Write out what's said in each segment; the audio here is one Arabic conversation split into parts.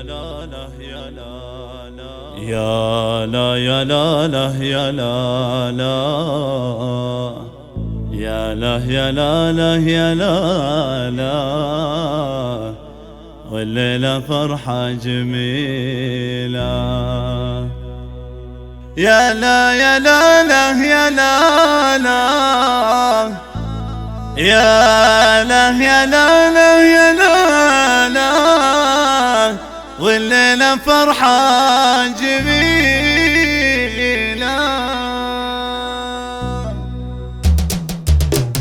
لا لا يا لا لا يا لا يا لا لا يا لا لا يا لا يا لا لا يا لا لا والليلة فرحة جميلة يا لا يا لا لا يا لا لا يا لا يا لا لا يا لا لا والليلة فرحة جميلة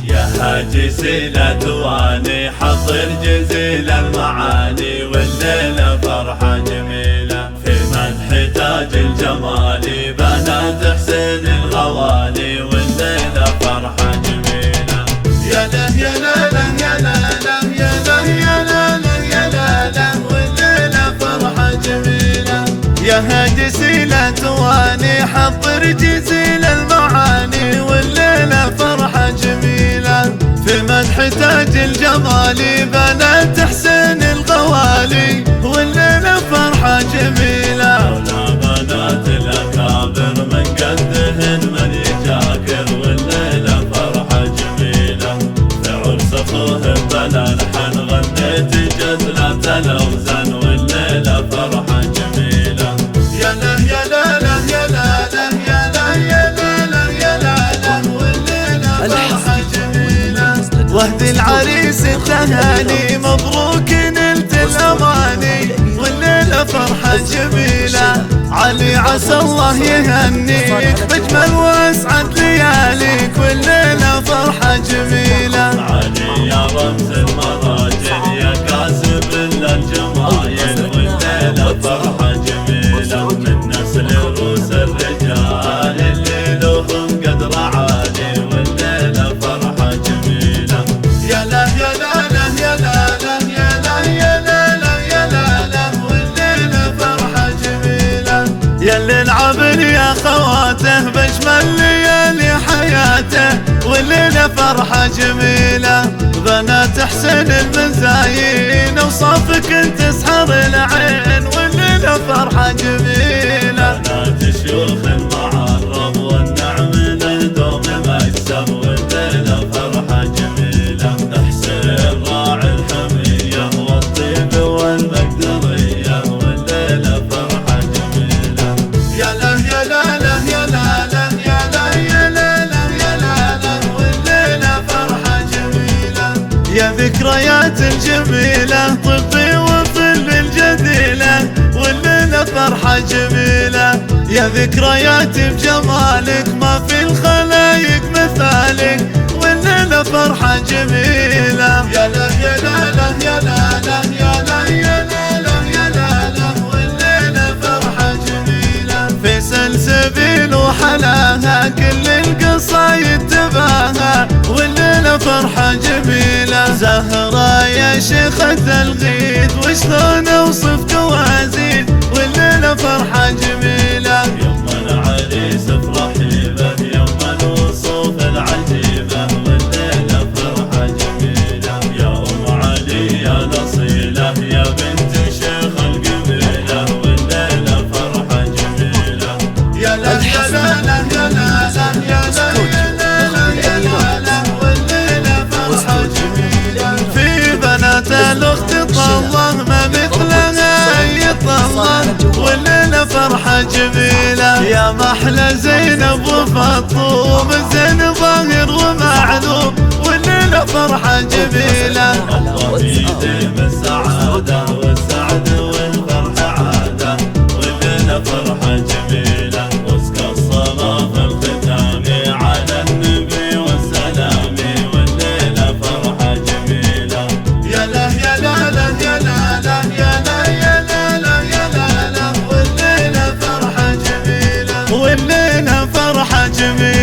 يا حاجي سيلة تواني حضر جزيل المعاني والليلة فرحة جميلة في مدح تاج الجمال بنات حسين الغوالي والليلة فرحة جميلة يا لا يا لا لا يا لا لا يا لا يا لا لا يا لا لا والليلة فرحة جميلة يا هادي سيلة تواني حضر جزيل المعاني والليلة فرحة جميلة في مدح تاج الجمال بنات حسين الغوالي والليلة فرحة جميلة ولا بنات الأكابر من قدهن من يجاكر والليلة فرحة جميلة في عرس أخوهم بلا لحن غنيت جزلة الأوزان والليلة فرحة جميلة يا لا يا لا لا يا لا لا يا لا يا لا لا يا لا لا والليلة فرحة جميلة واهدي العريس التهاني مبروك نلت الأماني والليلة فرحة جميلة علي عسى الله يهنيك بأجمل واسعد لياليك والليلة فرحة جميلة علي يا رمز المراجل يا كاسب للجمايل والليلة فرحة جميلة من نسل روس الرجال اللي لهم قدر عالي والليلة فرحة جميلة يا لا يا لا لا يا لا لا يا لا يا لا لا يا لا لا والليلة فرحة جميلة يا اللي العبد يا خواته بأجمل ليالي حياته والليلة فرحة جميلة بنات حسين المزايين وصافك انت تسحر العين والليلة فرحة جميلة بنات شيوخ المعرب والنعم للدوم مكسب والليلة فرحة جميلة حسين راعي الحمية والطيب والمقدرية والليلة فرحة جميلة يا لا يا لا لا يا لا لا يا لا يا لا لا يا لا لا والليلة فرحة جميلة يا ذكريات الجميلة طبي وظل الجديلة والليلة فرحة جميلة يا ذكريات بجمالك ما في الخلايق مثالك والليلة فرحة جميلة يا لا يا لا لا يا لا لا يا لا يا لا لا يا لا لا والليلة فرحة جميلة في سلسبيل وحلاها كل القصايد تباها والليلة فرحة جميلة زهرة يا شيخة الغيث وشلون اوصف توازين والليلة فرحة جميلة يوم العريس افرحي به يوم الوصوف العجيبة والليلة فرحة جميلة يا ام علي يا نصيلة يا بنت شيخ القبيلة والليلة فرحة جميلة يا لا يا لا لا يا لا لا يا لا يا لا لا يا لا لا والليلة فرحة جميلة في بنات الاخت طلة ما مثلها اي طلة والليلة فرحة جميلة يا محلى زينب وفطوم زين ظاهر ومعلوم والليلة فرحة جميلة الله يديم السعادة والسعد والفرحة عادة والليلة فرحة جميلة واسكى الصلاة في الختام على النبي والسلام والليلة فرحة جميلة يا لا يا لا لا يا لا لا يا لا يا لا لا يا لا لا والليلة فرحة جميلة والليلة فرحة جميلة